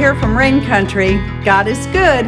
here from Rain Country. God is good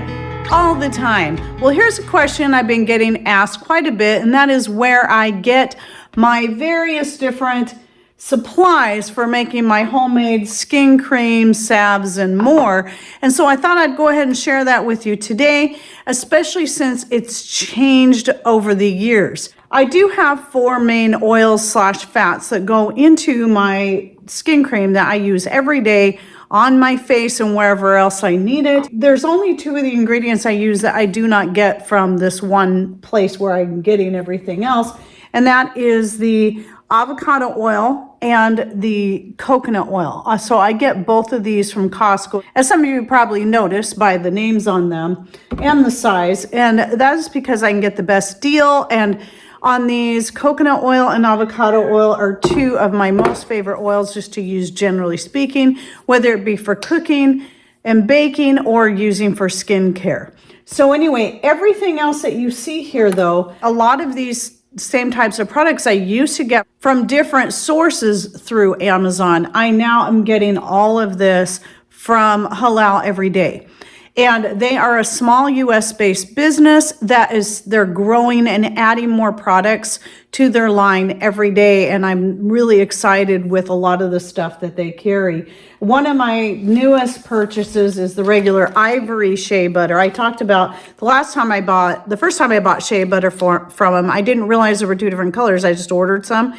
all the time. Well, here's a question I've been getting asked quite a bit, and that is where I get my various different supplies for making my homemade skin creams, salves, and more. And so I thought I'd go ahead and share that with you today, especially since it's changed over the years. I do have 4 main oils / fats that go into my skin cream that I use every day on my face and wherever else I need it. There's only 2 of the ingredients I use that I do not get from this one place where I'm getting everything else, and that is the avocado oil and the coconut oil. So I get both of these from Costco, as some of you probably noticed by the names on them and the size, and that is because I can get the best deal. And on these, coconut oil and avocado oil are 2 of my most favorite oils just to use, generally speaking, whether it be for cooking and baking or using for skincare. So anyway, everything else that you see here though, a lot of these same types of products I used to get from different sources through Amazon. I now am getting all of this from Halal every day. And they are a small US based business they're growing and adding more products to their line every day. And I'm really excited with a lot of the stuff that they carry. One of my newest purchases is the regular Ivory shea butter. I talked about the first time I bought shea butter from them, I didn't realize there were 2 different colors. I just ordered some.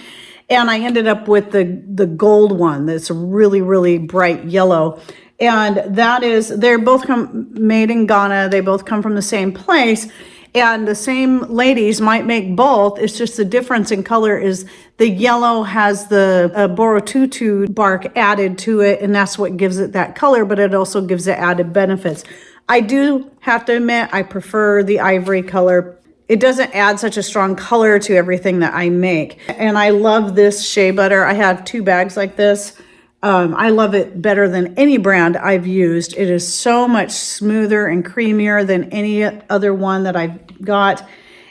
And I ended up with the gold one that's really, really bright yellow. And they're both made in Ghana. They both come from the same place. And the same ladies might make both. It's just the difference in color is the yellow has the borotutu bark added to it. And that's what gives it that color, but it also gives it added benefits. I do have to admit, I prefer the ivory color. It doesn't add such a strong color to everything that I make. And I love this shea butter. I have 2 bags like this. I love it better than any brand I've used. It is so much smoother and creamier than any other one that I've got.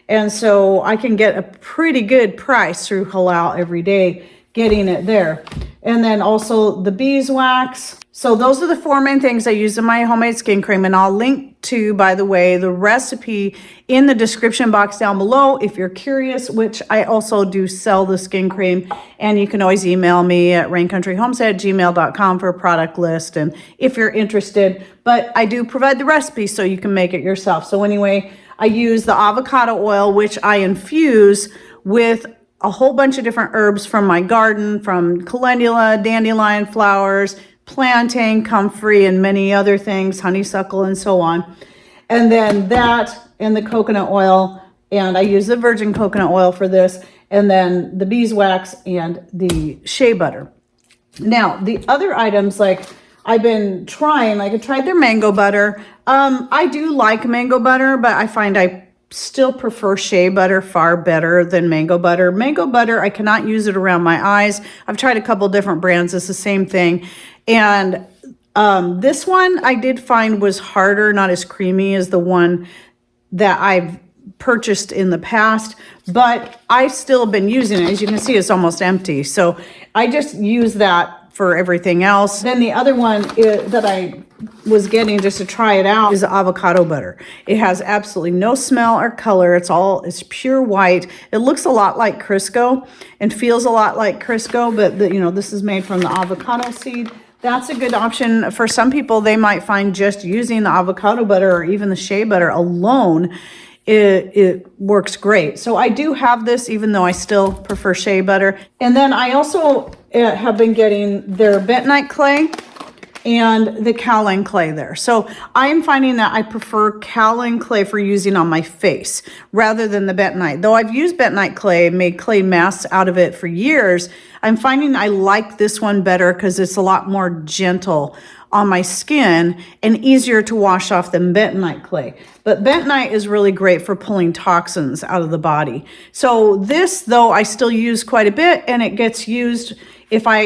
And so I can get a pretty good price through Halal every day getting it there. And then also the beeswax. So those are the 4 main things I use in my homemade skin cream. And I'll link to, by the way, the recipe in the description box down below if you're curious, which I also do sell the skin cream. And you can always email me at raincountryhomestead@gmail.com for a product list. And if you're interested, but I do provide the recipe so you can make it yourself. So anyway, I use the avocado oil, which I infuse with a whole bunch of different herbs from my garden, from calendula, dandelion flowers, plantain, comfrey, and many other things, honeysuckle, and so on. And then that and the coconut oil, and I use the virgin coconut oil for this, and then the beeswax and the shea butter. Now, the other items, like I've been trying, like I tried their mango butter. I do like mango butter, but I find I still prefer shea butter far better than mango butter. Mango butter, I cannot use it around my eyes. I've tried a couple different brands. It's the same thing. And this one I did find was harder, not as creamy as the one that I've purchased in the past, but I've still been using it. As you can see, it's almost empty. So I just use that for everything else. Then the other one that I was getting just to try it out is the avocado butter. It has absolutely no smell or color. It's pure white. It looks a lot like Crisco and feels a lot like Crisco, but this is made from the avocado seed. That's a good option for some people. They might find just using the avocado butter or even the shea butter alone, it works great. So I do have this, even though I still prefer shea butter. And then I also have been getting their bentonite clay and the kaolin clay there. So I am finding that I prefer kaolin clay for using on my face rather than the bentonite. Though I've used bentonite clay, made clay masks out of it for years, I'm finding I like this one better because it's a lot more gentle on my skin and easier to wash off than bentonite clay. But bentonite is really great for pulling toxins out of the body. So this, though, I still use quite a bit, and it gets used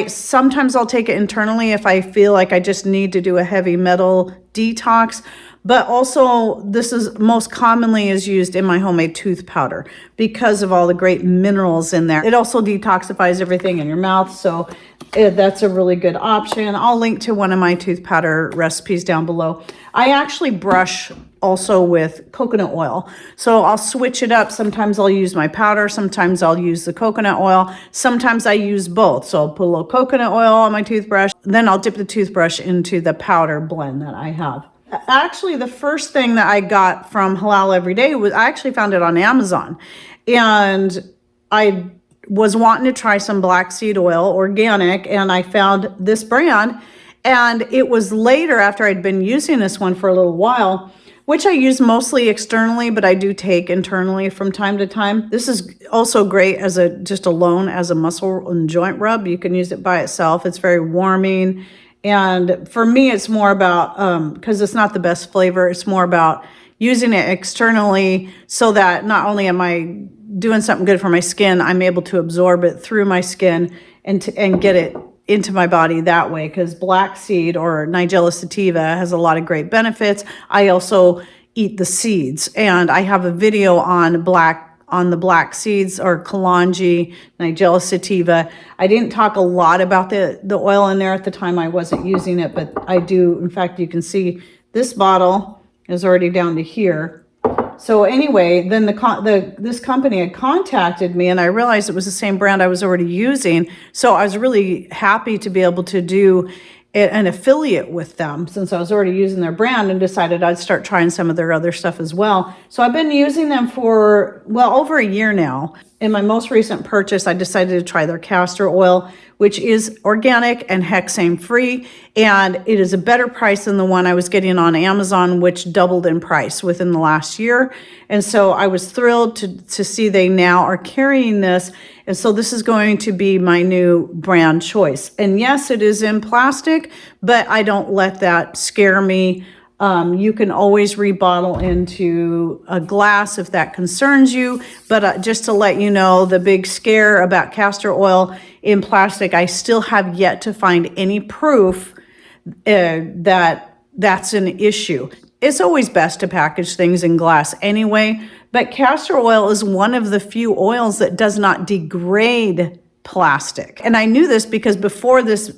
sometimes I'll take it internally if I feel like I just need to do a heavy metal detox, but also this is most commonly is used in my homemade tooth powder because of all the great minerals in there. It also detoxifies everything in your mouth, so that's a really good option. I'll link to one of my tooth powder recipes down below. I actually brush also with coconut oil, so I'll switch it up. Sometimes I'll use my powder, sometimes I'll use the coconut oil, sometimes I use both. So I'll put a little coconut oil on my toothbrush, then I'll dip the toothbrush into the powder blend that I have. Actually, the first thing that I got from Halal Every Day was, I actually found it on Amazon, and I was wanting to try some black seed oil, organic, and I found this brand, and it was later after I'd been using this one for a little while, which I use mostly externally, but I do take internally from time to time. This is also great as just alone as a muscle and joint rub. You can use it by itself. It's very warming. And for me, it's more about, because it's not the best flavor, it's more about using it externally so that not only am I doing something good for my skin, I'm able to absorb it through my skin and get it into my body that way, because black seed or Nigella sativa has a lot of great benefits. I also eat the seeds, and I have a video on the black seeds or Kalonji, Nigella sativa. I didn't talk a lot about the oil in there at the time. I wasn't using it, but I do. In fact, you can see this bottle is already down to here. So anyway, then this company had contacted me, and I realized it was the same brand I was already using. So I was really happy to be able to do an affiliate with them, since I was already using their brand, and decided I'd start trying some of their other stuff as well. So I've been using them for, well, over a year now. In my most recent purchase, I decided to try their castor oil, which is organic and hexane free, and it is a better price than the one I was getting on Amazon, which doubled in price within the last year. And so I was thrilled to see they now are carrying this. And so this is going to be my new brand choice. And yes, it is in plastic, but I don't let that scare me. You can always rebottle into a glass if that concerns you. But just to let you know, the big scare about castor oil in plastic, I still have yet to find any proof that that's an issue. It's always best to package things in glass anyway, but castor oil is one of the few oils that does not degrade plastic. And I knew this because before this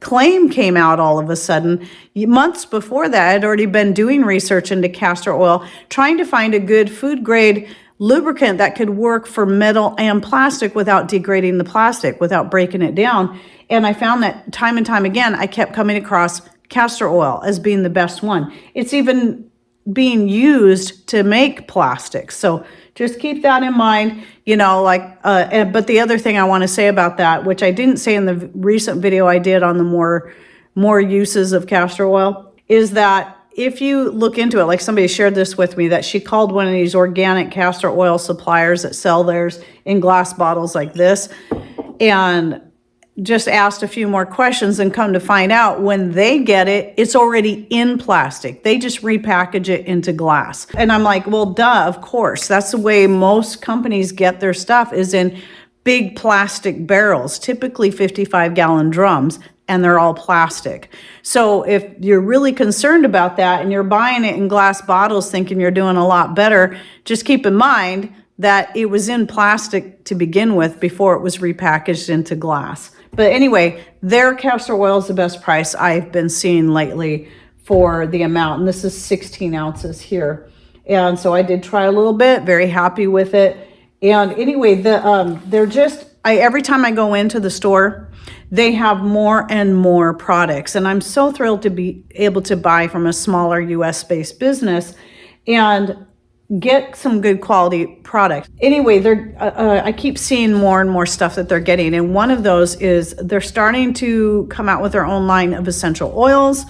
claim came out all of a sudden, months before that, I'd already been doing research into castor oil, trying to find a good food grade lubricant that could work for metal and plastic without degrading the plastic, without breaking it down. And I found that time and time again, I kept coming across castor oil as being the best one. It's even being used to make plastics. So just keep that in mind, you know, but the other thing I want to say about that, which I didn't say in the recent video I did on the more uses of castor oil, is that if you look into it, like somebody shared this with me, that she called one of these organic castor oil suppliers that sell theirs in glass bottles like this, and just asked a few more questions, and come to find out when they get it, it's already in plastic. They just repackage it into glass. And I'm like, well, duh, of course. That's the way most companies get their stuff, is in big plastic barrels, typically 55-gallon drums, and they're all plastic. So if you're really concerned about that and you're buying it in glass bottles thinking you're doing a lot better, just keep in mind that it was in plastic to begin with before it was repackaged into glass. But anyway, their castor oil is the best price I've been seeing lately for the amount. And this is 16 ounces here. And so I did try a little bit, very happy with it. And anyway, they're just, every time I go into the store, they have more and more products. And I'm so thrilled to be able to buy from a smaller US-based business and get some good quality product. Anyway, I keep seeing more and more stuff that they're getting. And one of those is they're starting to come out with their own line of essential oils.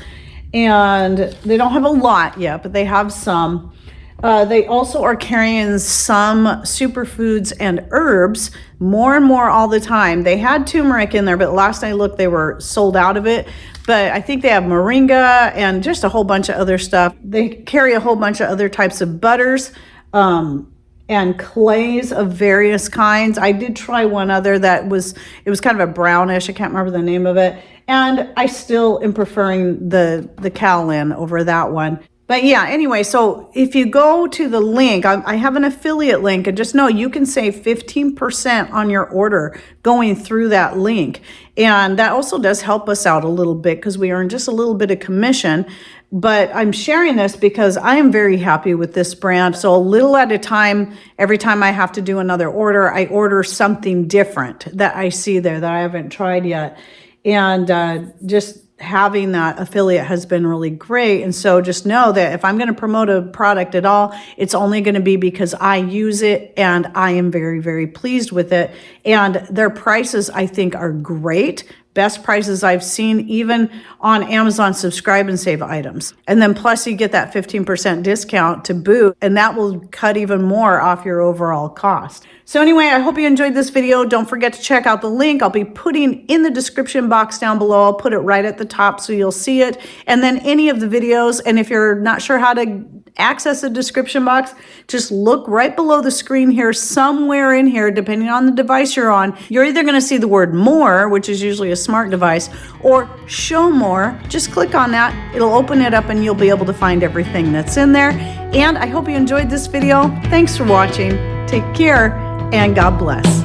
And they don't have a lot yet, but they have some. They also are carrying some superfoods and herbs more and more all the time. They had turmeric in there, but last I looked, they were sold out of it. But I think they have moringa and just a whole bunch of other stuff. They carry a whole bunch of other types of butters and clays of various kinds. I did try one other it was kind of a brownish, I can't remember the name of it. And I still am preferring the kaolin over that one. But yeah, anyway, so if you go to the link, I have an affiliate link, and just know you can save 15% on your order going through that link. And that also does help us out a little bit because we earn just a little bit of commission. But I'm sharing this because I am very happy with this brand. So a little at a time, every time I have to do another order, I order something different that I see there that I haven't tried yet. And just having that affiliate has been really great. And so just know that if I'm going to promote a product at all, it's only going to be because I use it and I am very, very pleased with it. And their prices, I think, are great. Best prices I've seen, even on Amazon subscribe and save items. And then plus you get that 15% discount to boot, and that will cut even more off your overall cost. So anyway, I hope you enjoyed this video. Don't forget to check out the link I'll be putting in the description box down below. I'll put it right at the top so you'll see it. And then any of the videos, and if you're not sure how to access the description box, just look right below the screen here, somewhere in here, depending on the device you're on. You're either going to see the word more, which is usually a smart device, or show more. Just click on that. It'll open it up and you'll be able to find everything that's in there. And I hope you enjoyed this video. Thanks for watching. Take care and God bless.